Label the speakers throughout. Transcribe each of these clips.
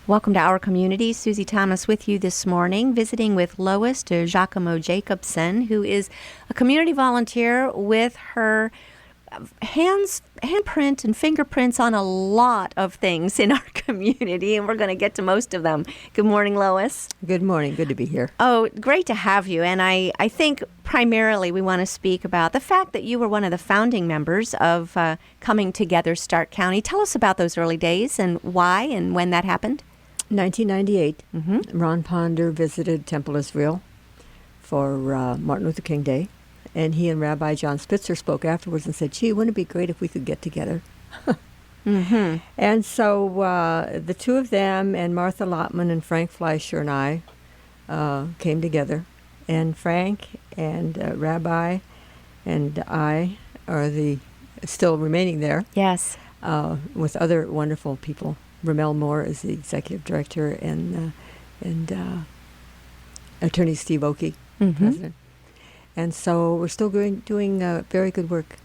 Speaker 1: Welcome to Our Community. Susie Thomas with you this morning, visiting with Lois de Giacomo Jacobson, who is a community volunteer with her handprint and fingerprints on a lot of things in our community, and we're going to get to most of them. Good morning, Lois.
Speaker 2: Good morning. Good to be here.
Speaker 1: Oh, great to have you. And I think primarily we want to speak about the fact that you were one of the founding members of Coming Together Stark County. Tell us about those early days and why and when that happened.
Speaker 2: 1998, Ron Ponder visited Temple Israel for Martin Luther King Day, and he and Rabbi John Spitzer spoke afterwards and said, gee, wouldn't it be great if we could get together? And so the two of them and Martha Lotman and Frank Fleischer and I came together, and Frank and Rabbi and I are still remaining there.
Speaker 1: Yes.
Speaker 2: With other wonderful people. Ramel Moore is the executive director, and attorney Steve Oakey, president. And so we're still doing very good work.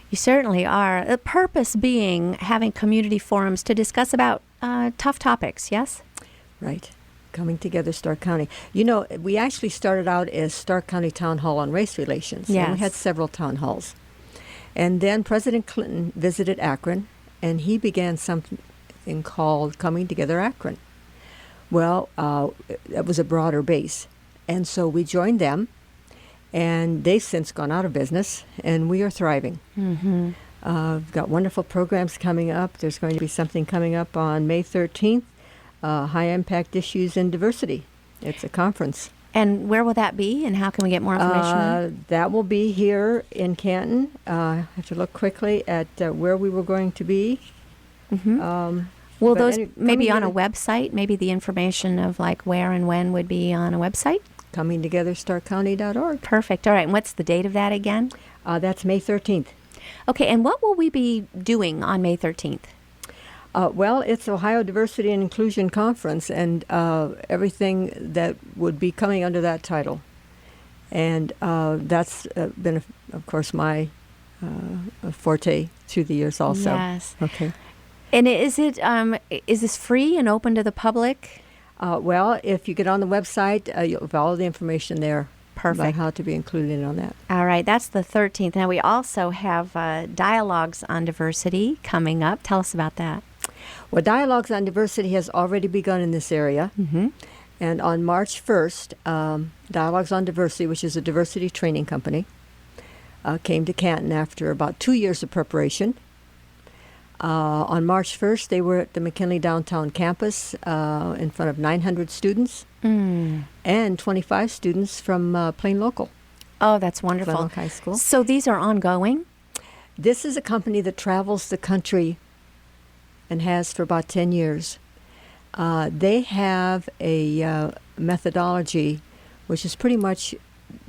Speaker 1: You certainly are. The purpose being having community forums to discuss about tough topics, yes?
Speaker 2: Right. Coming Together Stark County. You know, we actually started out as Stark County Town Hall on Race Relations.
Speaker 1: Yes.
Speaker 2: And we had several town halls. And then President Clinton visited Akron, and he began something called Coming Together Akron. Well, that was a broader base. And so we joined them, and they've since gone out of business, and we are thriving. We've got wonderful programs coming up. There's going to be something coming up on May 13th, High Impact Issues and Diversity. It's a conference.
Speaker 1: And where will that be, and how can we get more information?
Speaker 2: That will be here in Canton. I have to look quickly at where we were going to be. Will those maybe on a website? Maybe the information of like where and when would be on a website? ComingTogetherStarkCounty.org.
Speaker 1: Perfect. All right. And what's the date of that again?
Speaker 2: That's May 13th.
Speaker 1: Okay. And what will we be doing on May 13th?
Speaker 2: Well, it's Ohio Diversity and Inclusion Conference, and everything that would be coming under that title. And that's been, of course, my forte through the years also.
Speaker 1: Yes.
Speaker 2: Okay.
Speaker 1: And is this free and open to the public?
Speaker 2: Well, if you get on the website, you'll have all the information there.
Speaker 1: Perfect.
Speaker 2: About how to be included in on that.
Speaker 1: All right, that's the 13th. Now, we also have Dialogues on Diversity coming up. Tell us about that.
Speaker 2: Well, Dialogues on Diversity has already begun in this area. And on March 1st, Dialogues on Diversity, which is a diversity training company, came to Canton after about 2 years of preparation. On March 1st, they were at the McKinley Downtown Campus in front of 900 students and 25 students from Plain Local.
Speaker 1: Oh, that's wonderful.
Speaker 2: Plain Local High School.
Speaker 1: So these are ongoing?
Speaker 2: This is a company that travels the country and has for about 10 years. They have a methodology which is pretty much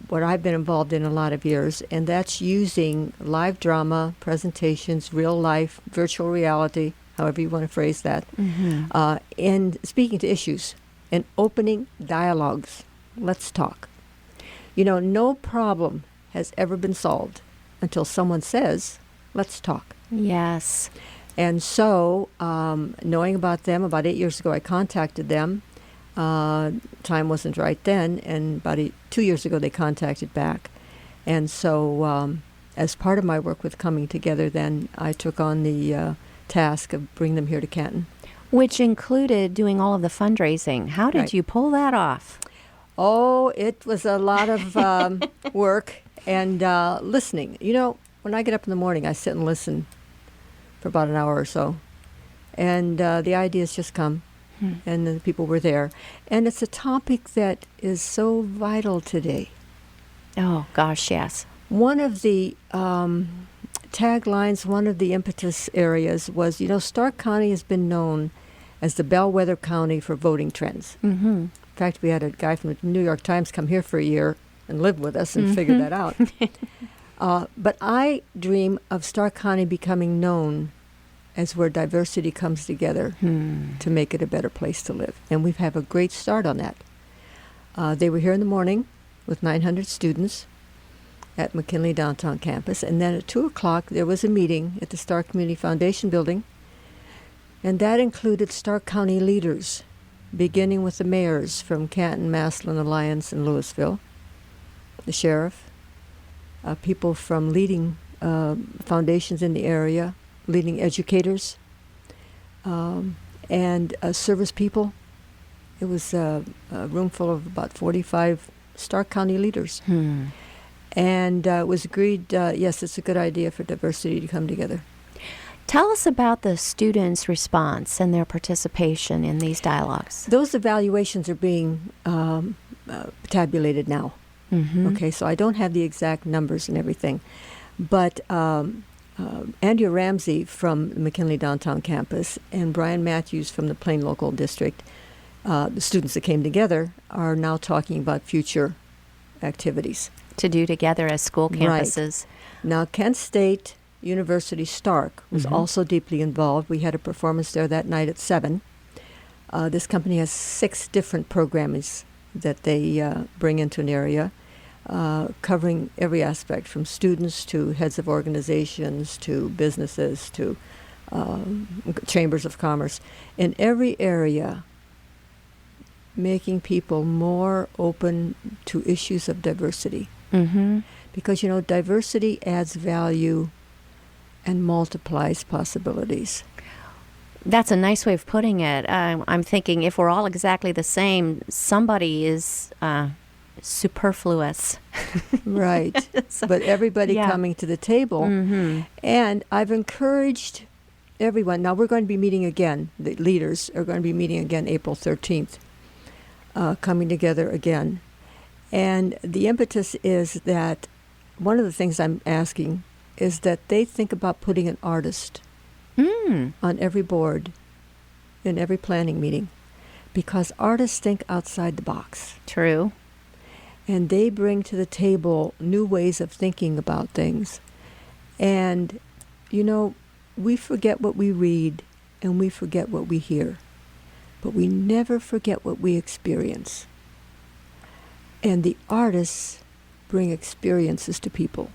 Speaker 2: what I've been involved in a lot of years, and that's using live drama, presentations, real life, virtual reality, however you want to phrase that, and speaking to issues and opening dialogues. Let's talk. You know, no problem has ever been solved until someone says, let's talk.
Speaker 1: Yes.
Speaker 2: And so, knowing about them, about 8 years ago, I contacted them. Time wasn't right then, and about 2 years ago they contacted back. And so as part of my work with Coming Together, then I took on the task of bringing them here to Canton.
Speaker 1: Which included doing all of the fundraising. How did you pull that off?
Speaker 2: Oh, it was a lot of work and listening. You know, when I get up in the morning, I sit and listen for about an hour or so. And the ideas just come. And the people were there. And it's a topic that is so vital today.
Speaker 1: Oh, gosh, yes.
Speaker 2: One of the taglines, one of the impetus areas was, you know, Stark County has been known as the bellwether county for voting trends. In fact, we had a guy from the New York Times come here for a year and live with us and figure that out. But I dream of Stark County becoming known as where diversity comes together to make it a better place to live. And we have a great start on that. They were here in the morning with 900 students at McKinley Downtown Campus. And then at 2 o'clock, there was a meeting at the Stark Community Foundation building. And that included Stark County leaders beginning with the mayors from Canton, Maslin, Alliance, and Louisville, the sheriff, people from leading foundations in the area, leading educators, and service people. It was a room full of about 45 Stark County leaders. And it was agreed, yes, it's a good idea for diversity to come together.
Speaker 1: Tell us about the students' response and their participation in these dialogues.
Speaker 2: Those evaluations are being tabulated now. Okay, so I don't have the exact numbers and everything. But Andrea Ramsey from the McKinley Downtown Campus and Brian Matthews from the Plain Local District, the students that came together, are now talking about future activities.
Speaker 1: To do together as school campuses.
Speaker 2: Right. Now, Kent State University Stark was also deeply involved. We had a performance there that night at 7. This company has 6 different programs that they bring into an area, covering every aspect, from students to heads of organizations to businesses to chambers of commerce. In every area, making people more open to issues of diversity. Because, diversity adds value and multiplies possibilities.
Speaker 1: That's a nice way of putting it. I'm thinking if we're all exactly the same, somebody is superfluous.
Speaker 2: Right. But everybody coming to the table. And I've encouraged everyone. Now, we're going to be meeting again. The leaders are going to be meeting again April 13th, coming together again. And the impetus is that one of the things I'm asking is that they think about putting an artist on every board, in every planning meeting, because artists think outside the box.
Speaker 1: True.
Speaker 2: And they bring to the table new ways of thinking about things. And, we forget what we read and we forget what we hear, but we never forget what we experience. And the artists bring experiences to people,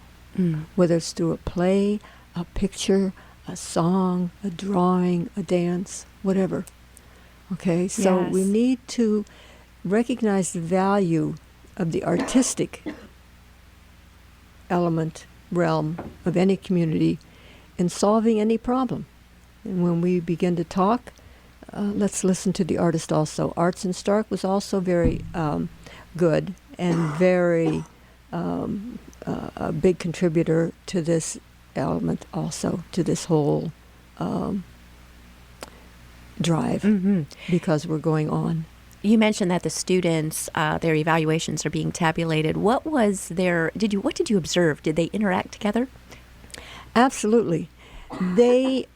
Speaker 2: whether it's through a play, a picture, a song, a drawing, a dance, whatever. Okay, so we need to recognize the value of the artistic realm of any community in solving any problem. And when we begin to talk, let's listen to the artist also. Arts in Stark was also very good and very a big contributor to this element, also to this whole drive, because we're going on.
Speaker 1: You mentioned that the students, their evaluations are being tabulated. What was what did you observe? Did they interact together?
Speaker 2: Absolutely. They,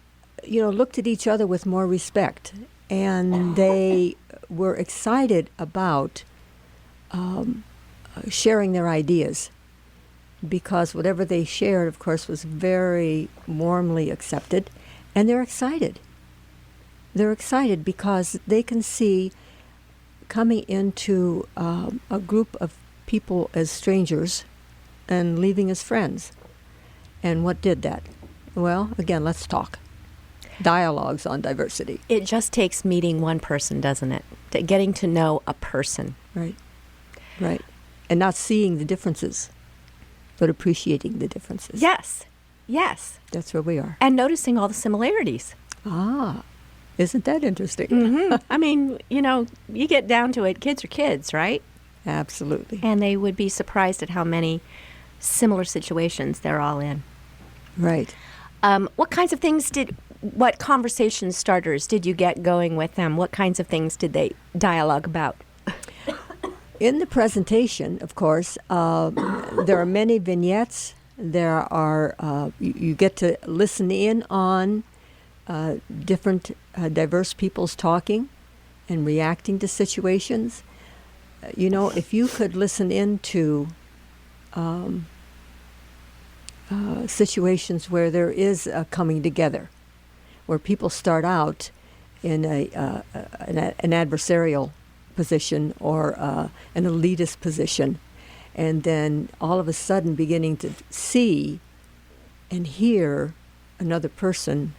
Speaker 2: looked at each other with more respect, and they were excited about sharing their ideas, because whatever they shared, of course, was very warmly accepted, and they're excited. They're excited because they can see coming into a group of people as strangers and leaving as friends. And what did that? Well, again, let's talk. Dialogues on diversity.
Speaker 1: It just takes meeting one person, doesn't it? Getting to know a person.
Speaker 2: Right. Right. And not seeing the differences, but appreciating the differences.
Speaker 1: Yes. Yes.
Speaker 2: That's where we are.
Speaker 1: And noticing all the similarities.
Speaker 2: Ah, isn't that interesting?
Speaker 1: I mean, you get down to it, kids are kids, right?
Speaker 2: Absolutely.
Speaker 1: And they would be surprised at how many similar situations they're all in.
Speaker 2: Right.
Speaker 1: What conversation starters did you get going with them? What kinds of things did they dialogue about?
Speaker 2: In the presentation, of course, there are many vignettes. There are, you get to listen in on different diverse people's talking and reacting to situations. If you could listen into situations where there is a coming together, where people start out in an adversarial position or an elitist position, and then all of a sudden beginning to see and hear another person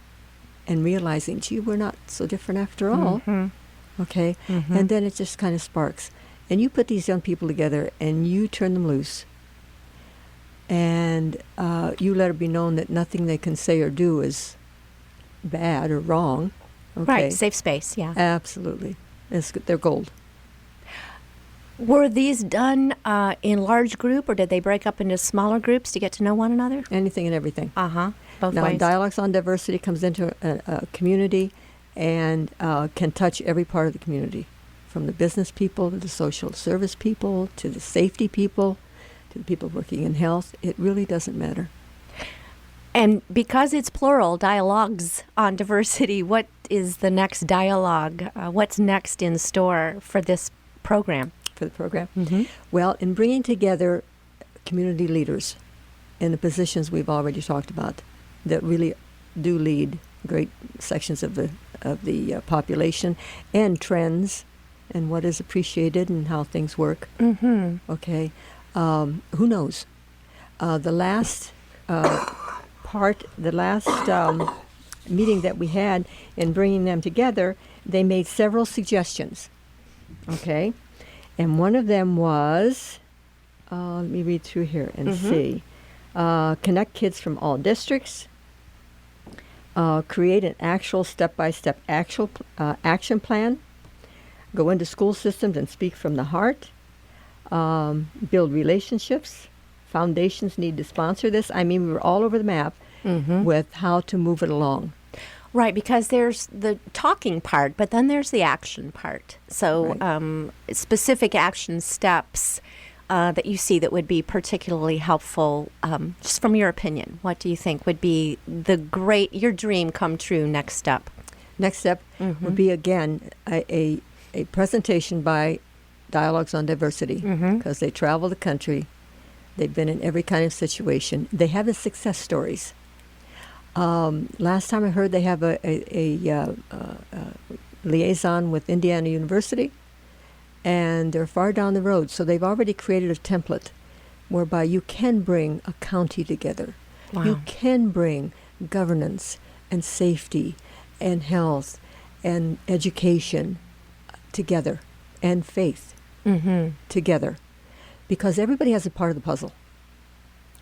Speaker 2: and realizing, gee, we're not so different after all. Okay? And then it just kind of sparks. And you put these young people together and you turn them loose. And you let it be known that nothing they can say or do is bad or wrong. Okay?
Speaker 1: Right, safe space, yeah.
Speaker 2: Absolutely. They're gold.
Speaker 1: Were these done in large group, or did they break up into smaller groups to get to know one another?
Speaker 2: Anything and everything.
Speaker 1: Both
Speaker 2: Now,
Speaker 1: ways.
Speaker 2: Dialogues on Diversity comes into a community and can touch every part of the community, from the business people to the social service people to the safety people to the people working in health. It really doesn't matter.
Speaker 1: And because it's plural, dialogues on diversity, what is the next dialogue? What's next in store for this program?
Speaker 2: For the program? Well, in bringing together community leaders in the positions we've already talked about that really do lead great sections of the population, and trends and what is appreciated and how things work. Okay. Who knows? The last meeting that we had in bringing them together, they made several suggestions. Okay. And one of them was, let me read through here and see. Connect kids from all districts. Create an actual step-by-step action plan. Go into school systems and speak from the heart. Build relationships. Foundations need to sponsor this. I mean, we were all over the map with how to move it along.
Speaker 1: Right, because there's the talking part, but then there's the action part. So specific action steps that you see that would be particularly helpful, just from your opinion. What do you think would be your dream come true next step?
Speaker 2: Next step would be, again, a presentation by Dialogues on Diversity, because they travel the country. They've been in every kind of situation. They have the success stories. Last time I heard, they have a liaison with Indiana University, and they're far down the road. So they've already created a template whereby you can bring a county together.
Speaker 1: Wow.
Speaker 2: You can bring governance and safety and health and education together, and faith together, because everybody has a part of the puzzle.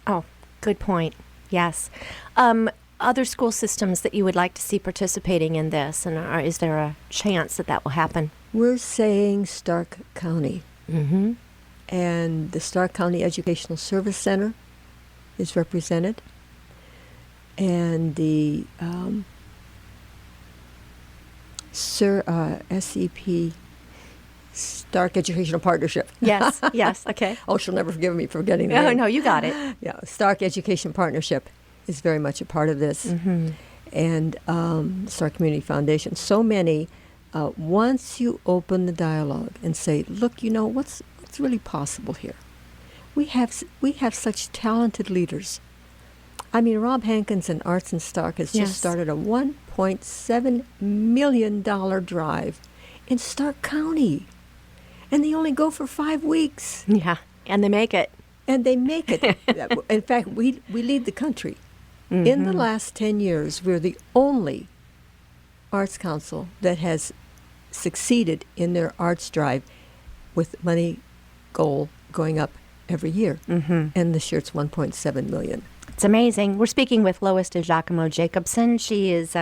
Speaker 1: Oh, good point. Yes. Other school systems that you would like to see participating in this, and is there a chance that will happen?
Speaker 2: We're saying Stark County. And the Stark County Educational Service Center is represented. And the SEP, Stark Educational Partnership.
Speaker 1: Yes, yes, okay.
Speaker 2: Oh, she'll never forgive me for getting the
Speaker 1: No,
Speaker 2: name.
Speaker 1: no, you got it.
Speaker 2: Yeah, Stark Education Partnership is very much a part of this. And Stark Community Foundation. So many, once you open the dialogue and say, look, you know, what's really possible here? We have such talented leaders. I mean, Rob Hankins and Arts and Stark has just started a $1.7 million drive in Stark County. And they only go for 5 weeks.
Speaker 1: Yeah, and they make it.
Speaker 2: And they make it. In fact, we lead the country. In the last 10 years, we're the only arts council that has succeeded in their arts drive with money goal going up every year. And this year it's 1.7 million.
Speaker 1: It's amazing. We're speaking with Lois DiGiacomo Jacobson. She is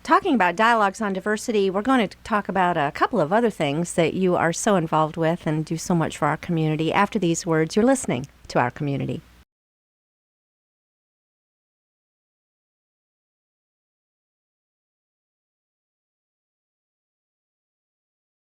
Speaker 1: talking about Dialogues on Diversity. We're going to talk about a couple of other things that you are so involved with and do so much for our community. After these words, you're listening to Our Community.